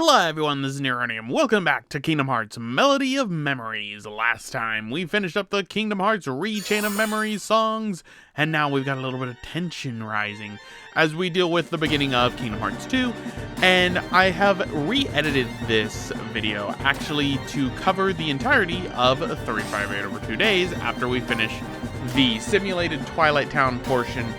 Hello everyone, this is Neronium. Welcome back to Kingdom Hearts Melody of Memories. Last time we finished up the Kingdom Hearts Re-Chain of Memories songs, and now we've got a little bit of tension rising as we deal with the beginning of Kingdom Hearts 2, and I have re-edited this video actually to cover the entirety of 358 over 2 days after we finish the simulated Twilight Town portion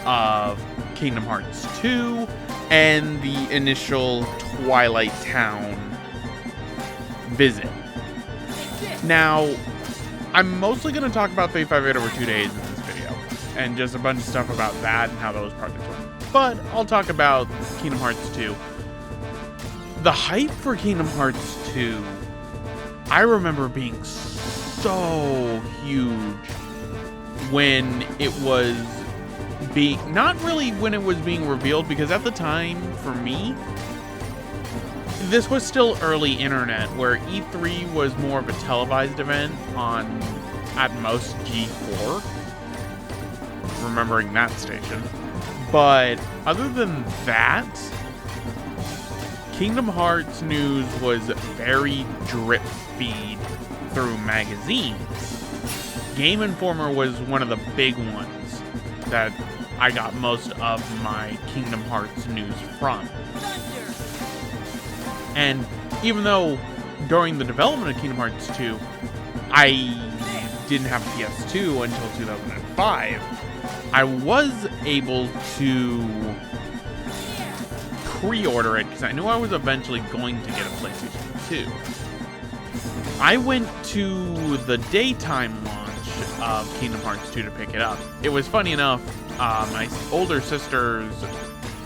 of Kingdom Hearts 2 and the initial Twilight Town visit. Now, I'm mostly going to talk about 358 over 2 days in this video, and just a bunch of stuff about that and how those projects went. But I'll talk about Kingdom Hearts 2. The hype for Kingdom Hearts 2, I remember being so huge when it was not really when it was being revealed, because at the time, for me, this was still early internet, where E3 was more of a televised event on, at most, G4. Remembering that station. But other than that, Kingdom Hearts news was very drip feed through magazines. Game Informer was one of the big ones that I got most of my Kingdom Hearts news from. And even though during the development of Kingdom Hearts 2, I didn't have a PS2 until 2005, I was able to pre-order it because I knew I was eventually going to get a PlayStation 2. I went to the daytime launch of Kingdom Hearts 2 to pick it up. It was funny enough, my older sister's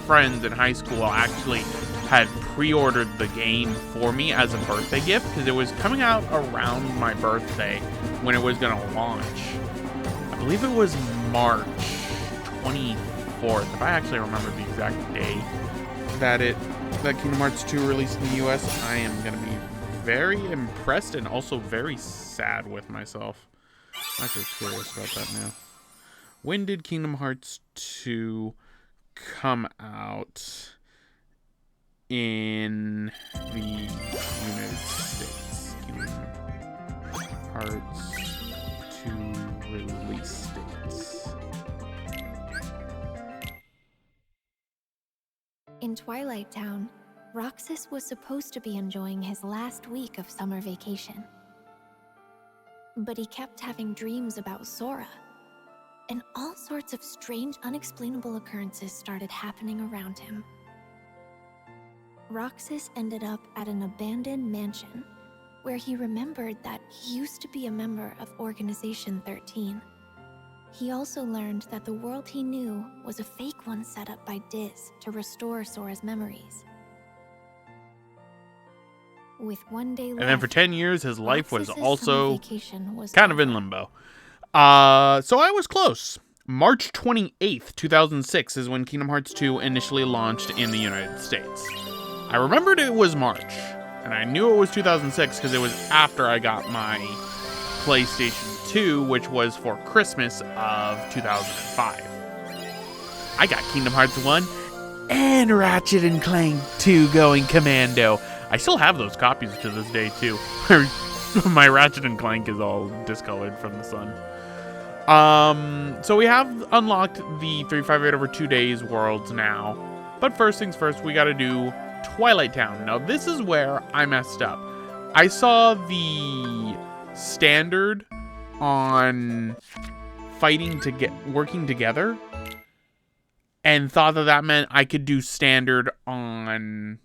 friends in high school actually had pre-ordered the game for me as a birthday gift because it was coming out around my birthday when it was going to launch. I believe it was March 24th, if I actually remember the exact day that Kingdom Hearts 2 released in the US. I am going to be very impressed and also very sad with myself. I'm actually curious about that now. When did Kingdom Hearts 2 come out in the United States? Kingdom Hearts 2 release dates. In Twilight Town, Roxas was supposed to be enjoying his last week of summer vacation. But he kept having dreams about Sora, and all sorts of strange, unexplainable occurrences started happening around him. Roxas ended up at an abandoned mansion, where he remembered that he used to be a member of Organization 13. He also learned that the world he knew was a fake one set up by Diz to restore Sora's memories. With one day left, and then for 10 years, his life was also was kind of in limbo. So I was close. March 28th, 2006 is when Kingdom Hearts 2 initially launched in the United States. I remembered it was March, and I knew it was 2006 because it was after I got my PlayStation 2, which was for Christmas of 2005. I got Kingdom Hearts 1 and Ratchet and Clank 2 going commando. I still have those copies to this day, too. My Ratchet and Clank is all discolored from the sun. So we have unlocked the 358 over 2 days worlds now. But first things first, we gotta do Twilight Town. Now, this is where I messed up. I saw the standard on working together, and thought that meant I could do standard on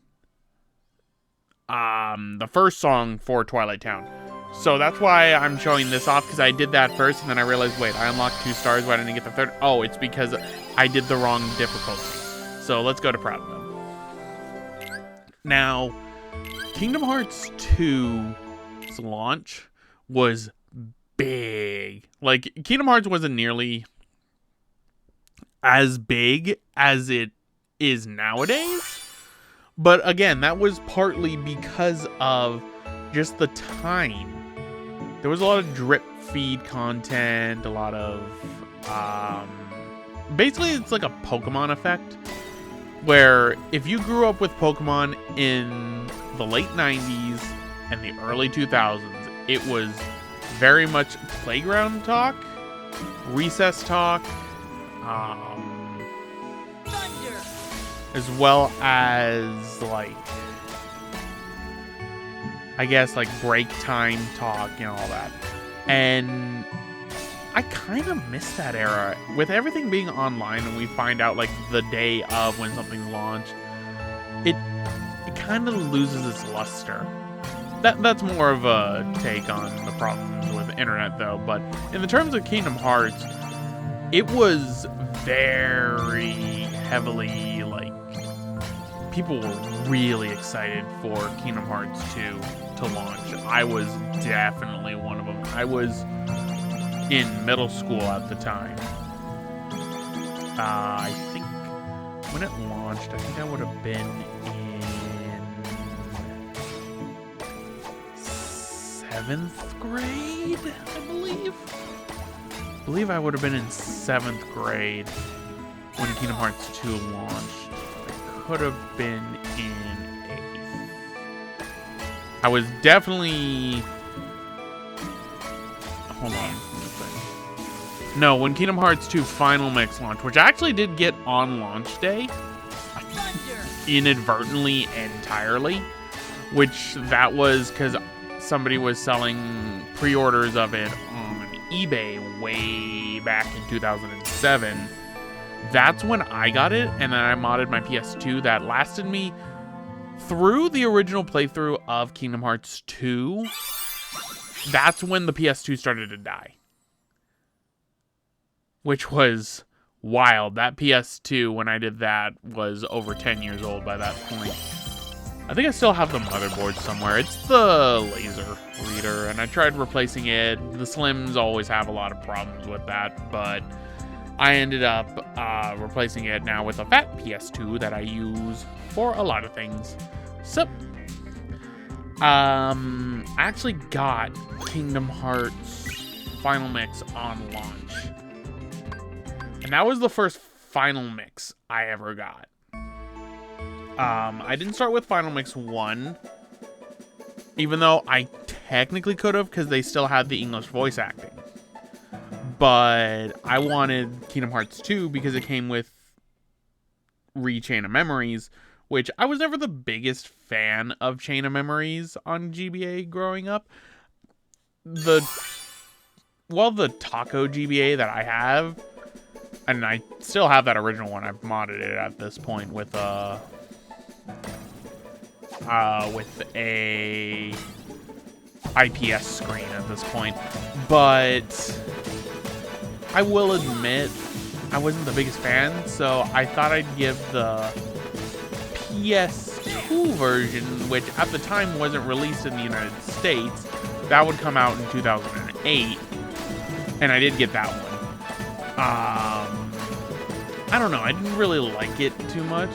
the first song for Twilight Town. So that's why I'm showing this off, because I did that first, and then I realized, wait, I unlocked 2 stars, why didn't I get the third? Oh, it's because I did the wrong difficulty. So let's go to Proud Mode. Now, Kingdom Hearts 2's launch was big. Like, Kingdom Hearts wasn't nearly as big as it is nowadays. But again, that was partly because of just the time. There was a lot of drip feed content, a lot of basically it's like a Pokemon effect, where if you grew up with Pokemon in the late 90s and the early 2000s, it was very much playground talk, recess talk, as well as, like, I guess, like, break time talk and all that. And I kind of miss that era. With everything being online and we find out, like, the day of when something's launched, it kind of loses its luster. That's more of a take on the problems with the internet, though. But in the terms of Kingdom Hearts, it was very heavily, like, people were really excited for Kingdom Hearts 2 to launch. I was definitely one of them. I was in middle school at the time. I think when it launched, I think I would have been in 7th grade, I believe. I believe I would have been in 7th grade when Kingdom Hearts 2 launched. I could have been in 8th. I was definitely... Hold on. No, when Kingdom Hearts 2 Final Mix launched, which I actually did get on launch day, inadvertently entirely, which that was because somebody was selling pre-orders of it on eBay way back in 2007. That's when I got it, and then I modded my PS2. That lasted me through the original playthrough of Kingdom Hearts 2. That's when the PS2 started to die, which was wild. That PS2, when I did that, was over 10 years old by that point. I think I still have the motherboard somewhere. It's the laser reader, and I tried replacing it. The Slims always have a lot of problems with that, but I ended up replacing it now with a fat PS2 that I use for a lot of things. So, I actually got Kingdom Hearts Final Mix on launch. And that was the first Final Mix I ever got. I didn't start with Final Mix 1, even though I technically could have, because they still had the English voice acting. But I wanted Kingdom Hearts 2 because it came with Chain of Memories, which I was never the biggest fan of Chain of Memories on GBA growing up. The Taco GBA that I have, and I still have that original one. I've modded it at this point with a IPS screen at this point. But I will admit, I wasn't the biggest fan, so I thought I'd give the PS2 version, which at the time wasn't released in the United States. That would come out in 2008, and I did get that one. I don't know, I didn't really like it too much,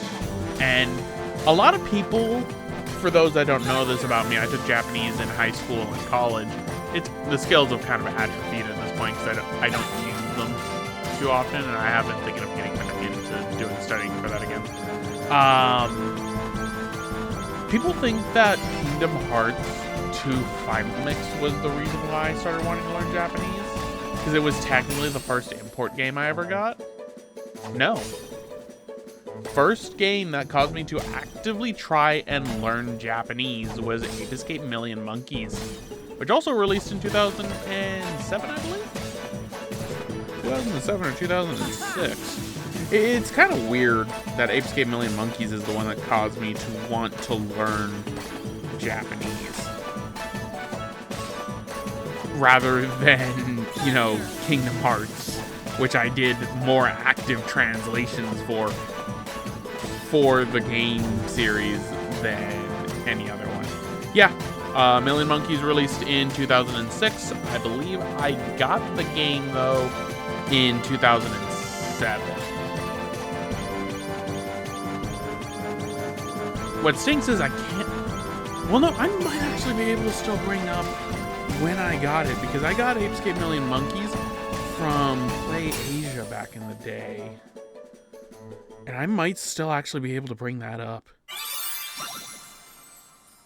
and a lot of people, for those that don't know this about me, I took Japanese in high school and college. The skills have kind of atrophied at this point because I don't use them too often, and I have been thinking of getting back into doing studying for that again. People think that Kingdom Hearts 2 Final Mix was the reason why I started wanting to learn Japanese, because it was technically the first import game I ever got. No. First game that caused me to actively try and learn Japanese was Ape Escape Million Monkeys, which also released in 2007, I believe? 2007 or 2006. It's kind of weird that Ape Escape Million Monkeys is the one that caused me to want to learn Japanese, rather than, Kingdom Hearts, which I did more active translations for the game series than any other one. Yeah, Million Monkeys released in 2006. I believe I got the game, though, in 2007. What stinks is I can't... Well, no, I might actually be able to still bring up when I got it, because I got Ape Escape Million Monkeys from Play Asia back in the day. And I might still actually be able to bring that up.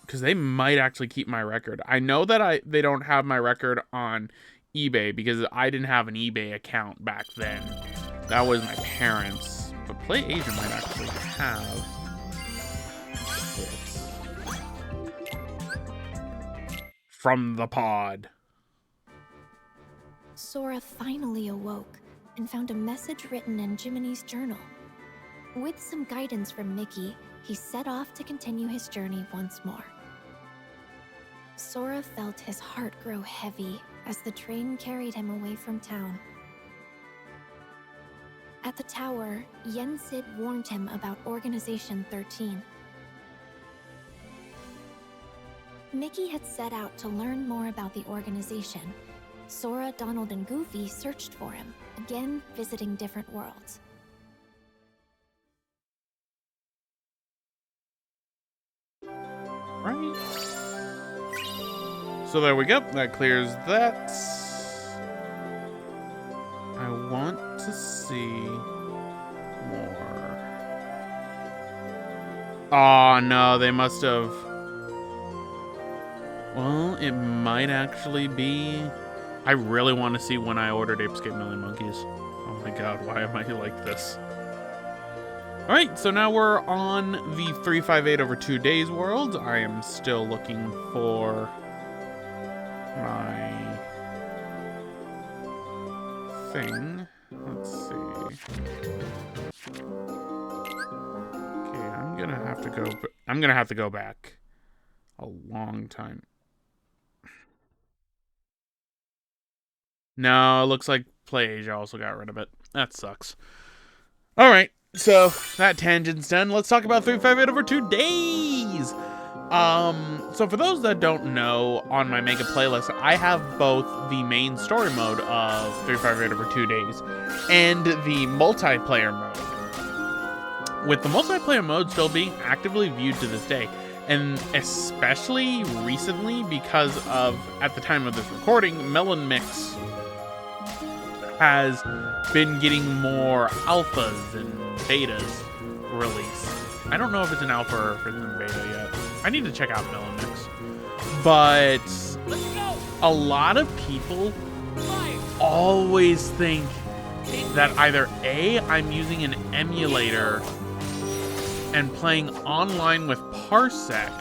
Because they might actually keep my record. I know that they don't have my record on eBay because I didn't have an eBay account back then. That was my parents. But Play Asia might actually have it. From the pod. Sora finally awoke and found a message written in Jiminy's journal. With some guidance from Mickey, he set off to continue his journey once more. Sora felt his heart grow heavy as the train carried him away from town. At the tower, Yen Sid warned him about Organization 13. Mickey had set out to learn more about the organization. Sora, Donald, and Goofy searched for him, again visiting different worlds. Right. So there we go. That clears that. I want to see more. Oh, no. They must have... Well, it might actually be... I really want to see When I Ordered Ape Escape Million Monkeys. Oh my god, why am I like this? Alright, so now we're on the 358 over 2 days world. I am still looking for my thing. Let's see. Okay, I'm gonna have to go back a long time. No, it looks like Play Asia also got rid of it. That sucks. Alright, so that tangent's done. Let's talk about 358 over 2 days! So for those that don't know, on my mega playlist, I have both the main story mode of 358 over 2 days and the multiplayer mode. With the multiplayer mode still being actively viewed to this day, and especially recently because of, at the time of this recording, Melon Mix has been getting more alphas and betas released. I don't know if it's an alpha or if it's in beta yet. I need to check out Melon Mix. But a lot of people always think that either A, I'm using an emulator and playing online with Parsec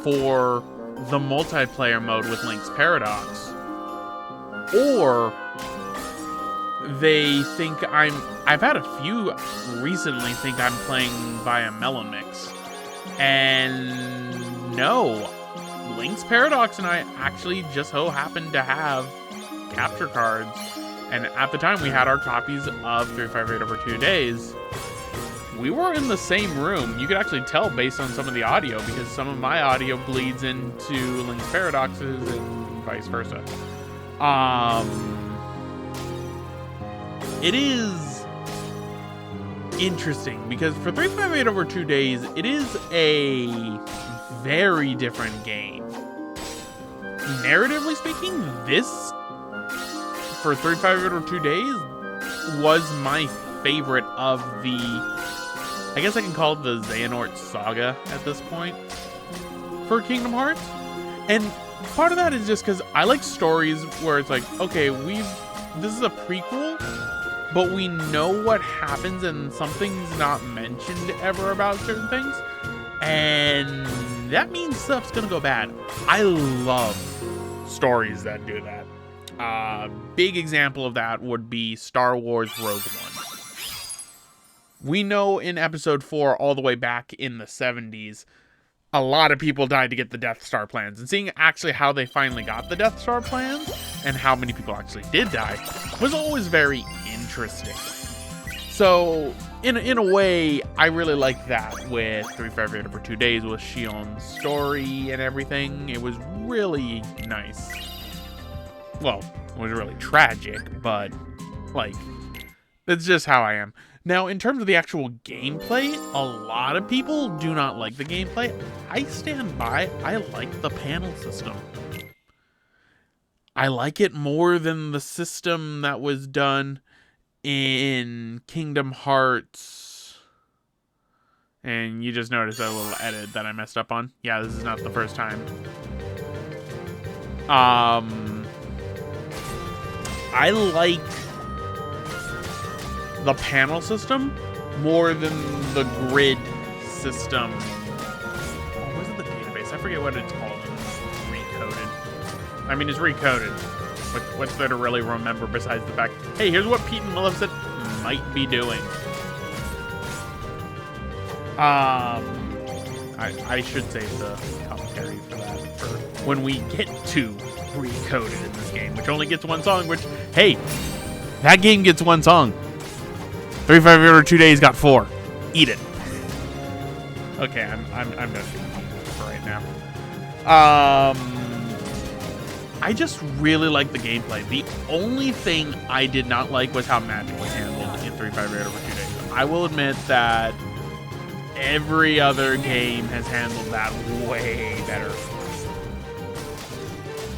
for the multiplayer mode with Link's Paradox, or they think I've had a few recently think I'm playing via Melon Mix. And no, Link's Paradox and I actually just so happened to have capture cards. And at the time we had our copies of 358 over 2 days. We were in the same room. You could actually tell based on some of the audio because some of my audio bleeds into Link's Paradoxes and vice versa. It is interesting because for 358 over 2 days, it is a very different game. Narratively speaking, this for 358 over 2 days was my favorite of the, I guess I can call it the Xehanort saga at this point for Kingdom Hearts. And part of that is just because I like stories where it's like, okay, this is a prequel, but we know what happens and something's not mentioned ever about certain things. And that means stuff's gonna go bad. I love stories that do that. Big example of that would be Star Wars Rogue One. We know in episode 4, all the way back in the 70s, a lot of people died to get the Death Star plans. And seeing actually how they finally got the Death Star plans and how many people actually did die was always very interesting. So, in a way, I really like that with 358 over 2 days with Shion's story and everything. It was really nice. Well, it was really tragic, but, like, that's just how I am. Now, in terms of the actual gameplay, a lot of people do not like the gameplay. I stand by, I like the panel system. I like it more than the system that was done in Kingdom Hearts And you just noticed that little edit that I messed up on. Yeah, this is not the first time. I like the panel system more than the grid system. Oh, was it the database? I forget what it's called. Recoded. I mean, it's recoded. What's there to really remember besides the fact, hey, here's what Pete and Maleficent might be doing. I should save the commentary for that for when we get to Recoded in this game, which only gets one song, which, hey, that game gets one song. 35 over 2 days got 4. Eat it. Okay, I'm done for right now. I just really like the gameplay. The only thing I did not like was how magic was handled in 358 over 2 days. I will admit that every other game has handled that way better.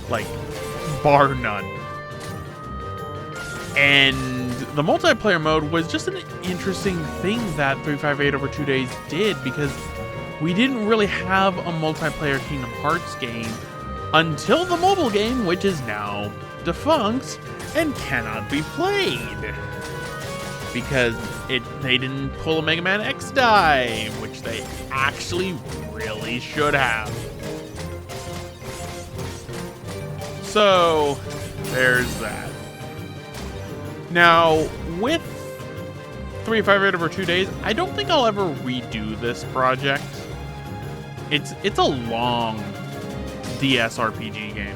Like, bar none. And the multiplayer mode was just an interesting thing that 358 over 2 days did, because we didn't really have a multiplayer Kingdom Hearts game until the mobile game, which is now defunct and cannot be played. Because they didn't pull a Mega Man X dive, which they actually really should have. So, there's that. Now, with 358 over 2 days, I don't think I'll ever redo this project. It's a long DS RPG game.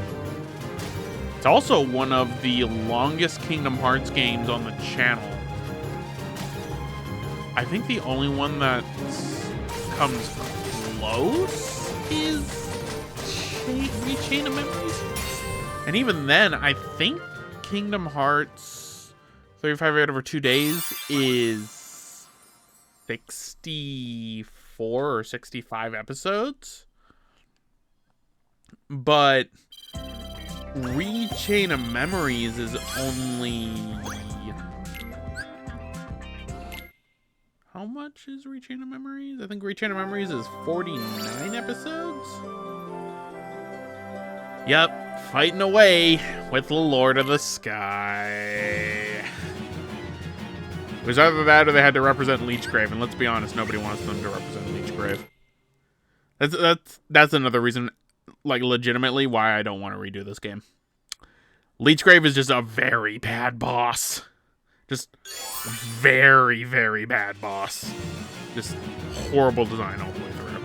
It's also one of the longest Kingdom Hearts games on the channel. I think the only one that comes close is Chain of Memories. And even then, I think Kingdom Hearts 358 over 2 days is 64 or 65 episodes. But Chain of Memories is only... How much is Chain of Memories? I think Chain of Memories is 49 episodes? Yep, fighting away with the Lord of the Sky. It was either that or they had to represent Leechgrave, and let's be honest, nobody wants them to represent Leechgrave. That's another reason, like, legitimately why I don't want to redo this game. Leechgrave is just a very bad boss. Just very, very bad boss. Just horrible design all the way through.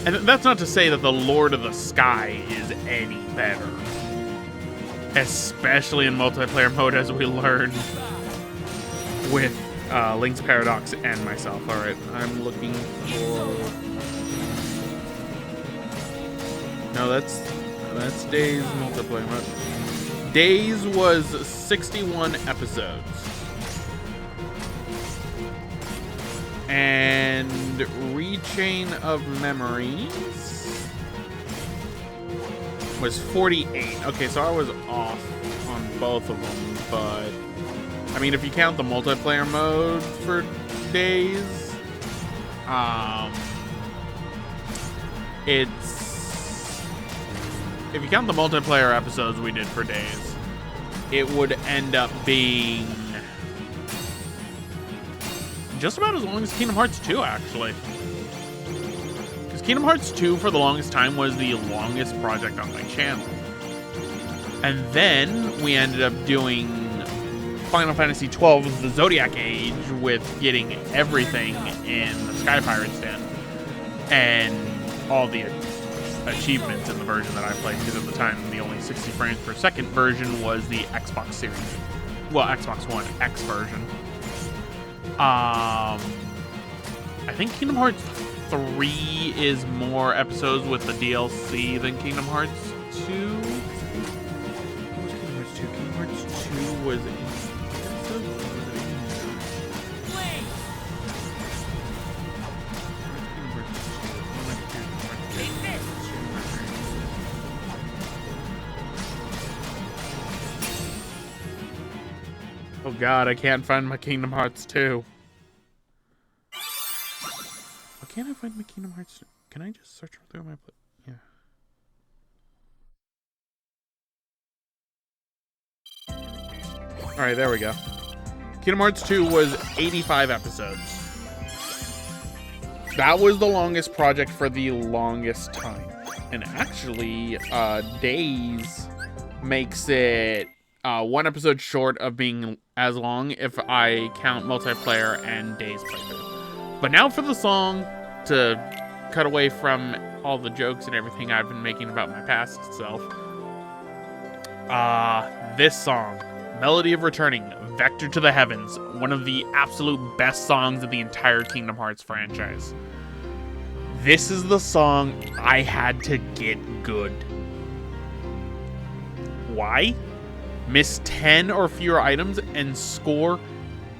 And that's not to say that the Lord of the Sky is any better. Especially in multiplayer mode, as we learn with Link's Paradox and myself. Alright, I'm looking for... No, that's Days multiplayer mode. Days was 61 episodes. And Chain of Memories was 48. Okay, so I was off on both of them, but I mean, if you count the multiplayer mode for Days, if you count the multiplayer episodes we did for Days, it would end up being just about as long as Kingdom Hearts 2, actually. Because Kingdom Hearts 2, for the longest time, was the longest project on my channel. And then we ended up doing Final Fantasy XII, the Zodiac Age, with getting everything in the Sky Pirates Den. And all the achievements in the version that I played, because at the time, the only 60 frames per second version was the Xbox Series. Well, Xbox One X version. I think Kingdom Hearts 3 is more episodes with the DLC than Kingdom Hearts 2. What was Kingdom Hearts 2? Kingdom Hearts 2 was in episodes? Oh god, I can't find my Kingdom Hearts 2. can't I find my Kingdom Hearts? Can I just search through my... Yeah. Alright, there we go. Kingdom Hearts 2 was 85 episodes. That was the longest project for the longest time. And actually, Days makes it 1 episode short of being as long if I count multiplayer and Days playthrough. But now for the song, to cut away from all the jokes and everything I've been making about my past self. This song, Melody of Returning, Vector to the Heavens, one of the absolute best songs of the entire Kingdom Hearts franchise. This is the song I had to get good. Why? Miss 10 or fewer items and score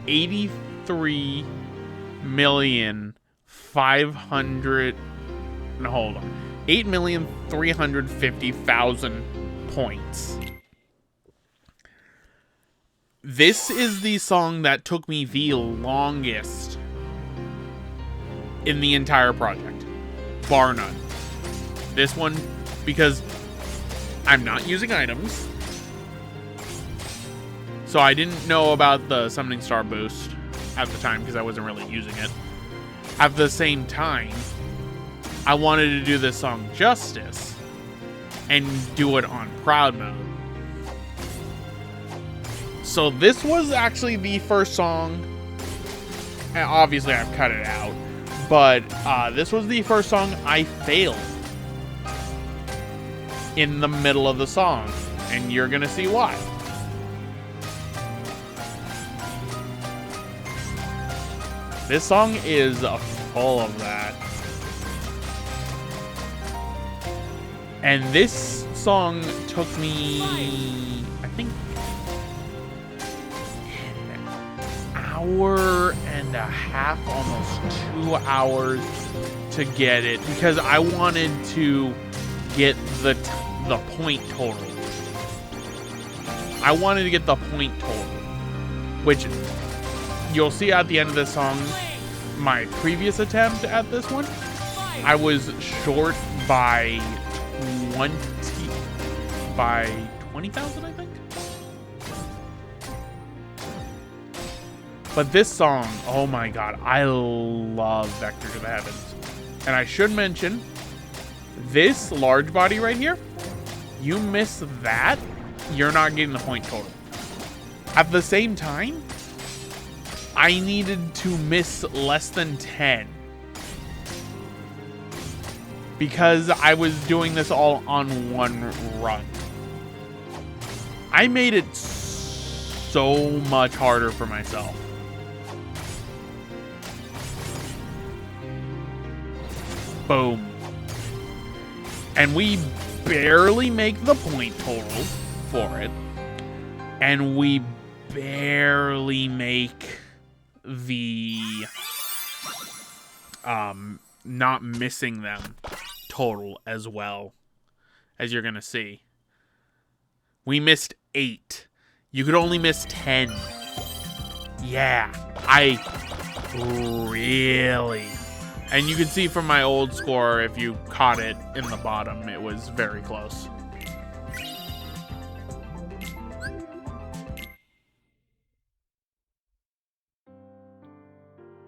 8,350,000 points. This is the song that took me the longest in the entire project, bar none. This one, because I'm not using items, so I didn't know about the Summoning Star boost at the time because I wasn't really using it. At the same time, I wanted to do this song justice and do it on Proud Mode. So this was actually the first song, and obviously I've cut it out, but this was the first song I failed in the middle of the song, and you're gonna see why. This song is full of that. And this song took me, I think, an hour and a half, almost 2 hours to get it, because I wanted to get the point total. I wanted to get the point total, which you'll see at the end of this song. My previous attempt at this one, I was short by 20,000, I think. But this song, oh my god, I love Vector to the Heavens. And I should mention, this large body right here, you miss that, you're not getting the point total. At the same time, I needed to miss less than 10. Because I was doing this all on one run. I made it so much harder for myself. Boom. And we barely make the point total for it. And we barely make the not missing them total as well, as you're gonna see. We missed 8. You could only miss 10. Yeah, I really... And you can see from my old score, if you caught it in the bottom, it was very close.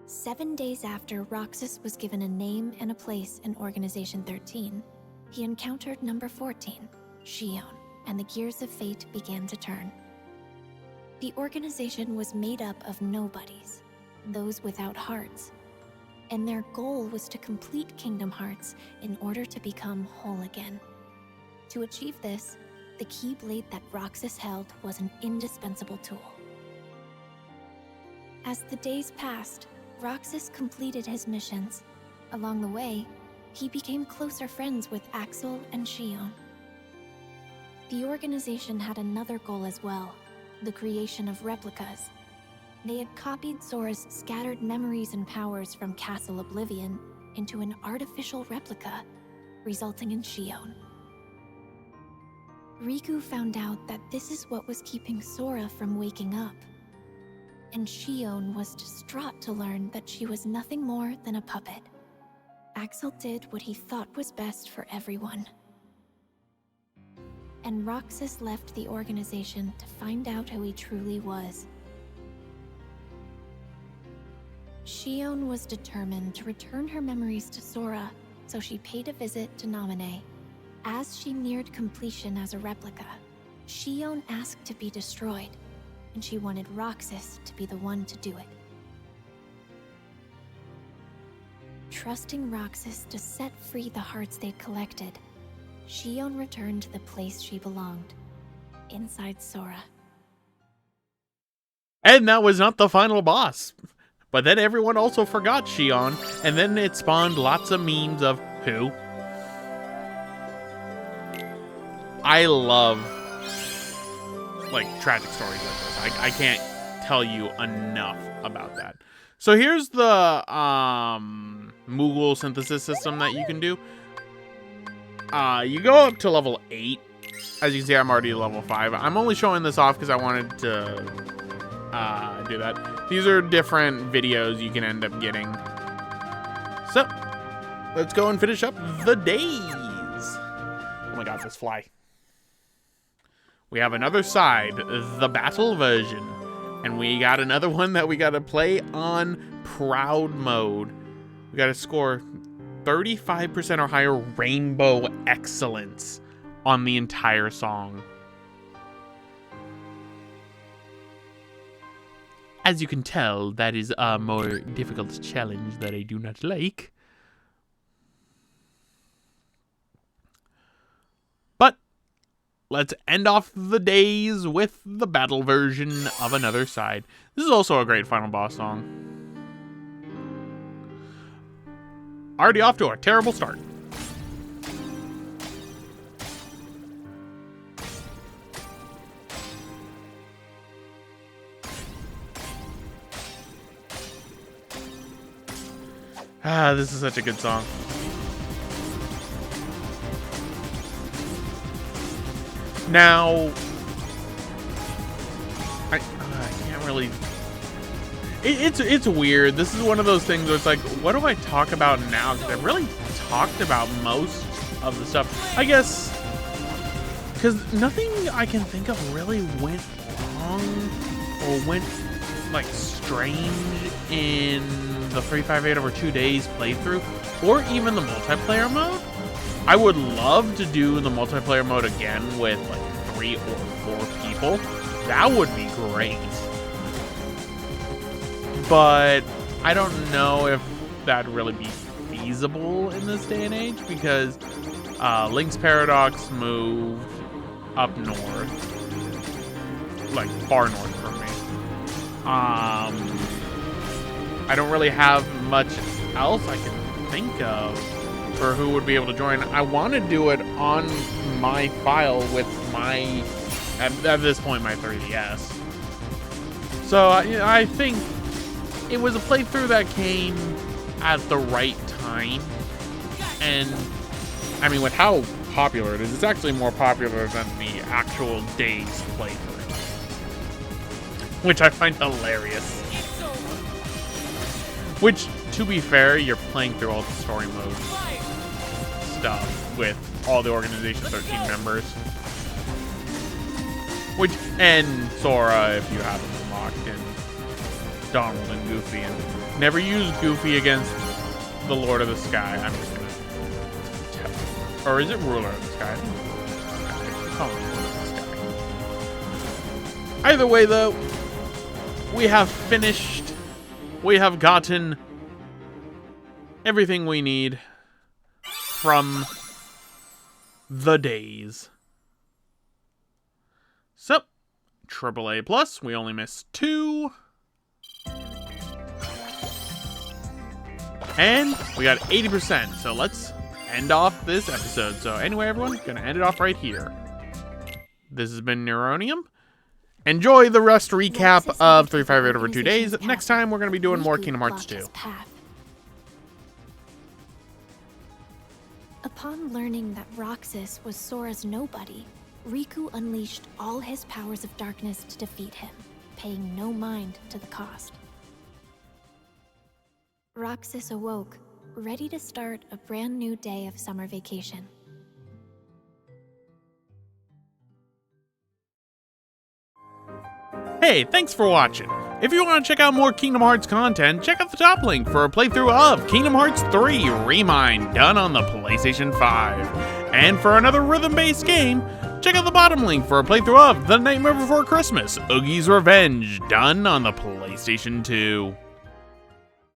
Seven days after Roxas was given a name and a place in Organization 13, he encountered number 14, Shion, and the gears of fate began to turn. The organization was made up of nobodies, those without hearts, and their goal was to complete Kingdom Hearts in order to become whole again. To achieve this, the Keyblade that Roxas held was an indispensable tool. As the days passed, Roxas completed his missions. Along the way, he became closer friends with Axel and Shion. The organization had another goal as well, the creation of replicas. They had copied Sora's scattered memories and powers from Castle Oblivion into an artificial replica, resulting in Shion. Riku found out that this is what was keeping Sora from waking up. And Shion was distraught to learn that she was nothing more than a puppet. Axel did what he thought was best for everyone. And Roxas left the organization to find out who he truly was. Shion was determined to return her memories to Sora, so she paid a visit to Naminé. As she neared completion as a replica, Shion asked to be destroyed, and she wanted Roxas to be the one to do it. Trusting Roxas to set free the hearts they'd collected, Shion returned to the place she belonged, inside Sora. And that was not the final boss. But then everyone also forgot Shion, and then it spawned lots of memes of who. I love, like, tragic stories like this. I can't tell you enough about that. So here's the Moogle synthesis system that you can do. You go up to level 8. As you can see, I'm already level 5. I'm only showing this off because I wanted to do that. These are different videos you can end up getting. So, let's go and finish up the days. Oh my god, this fly. We have another side, the battle version. And we got another one that we gotta play on proud mode. We gotta score 35% or higher rainbow excellence on the entire song. As you can tell, that is a more difficult challenge that I do not like. But let's end off the days with the battle version of Another Side. This is also a great final boss song. Already off to a terrible start. This is such a good song. Now, I can't really. It's weird. This is one of those things where it's like, what do I talk about now? Because I've really talked about most of the stuff. I guess because nothing I can think of really went wrong or went like strange in the 358 over 2 days playthrough, or even the multiplayer mode. I would love to do the multiplayer mode again with like 3 or 4 people. That would be great. But I don't know if that'd really be feasible in this day and age, because Link's Paradox moved up north, like far north from me. I don't really have much else I can think of for who would be able to join. I want to do it on my file with my, at this point, my 3DS. So I think it was a playthrough that came at the right time. And, I mean, with how popular it is, it's actually more popular than the actual day's playthrough, which I find hilarious. Which, to be fair, you're playing through all the story mode stuff with all the Organization 13 members. Which, and Sora, if you have them unlocked, and Donald and Goofy. And never use Goofy against the Lord of the Sky. I'm just gonna tell. Or is it Ruler of the Sky? Call him Ruler of the Sky. Either way, though, we have finished. We have gotten everything we need from the days. So, AAA plus, we only missed 2. And we got 80%, so let's end off this episode. So anyway, everyone, gonna end it off right here. This has been Neronium. Enjoy the rest recap of 358 over 2 days. Next time, we're going to be doing more Kingdom Hearts 2. Upon learning that Roxas was Sora's nobody, Riku unleashed all his powers of darkness to defeat him, paying no mind to the cost. Roxas awoke, ready to start a brand new day of summer vacation. Hey, thanks for watching. If you want to check out more Kingdom Hearts content, check out the top link for a playthrough of Kingdom Hearts 3 Remind, done on the PlayStation 5. And for another rhythm-based game, check out the bottom link for a playthrough of The Nightmare Before Christmas, Oogie's Revenge, done on the PlayStation 2.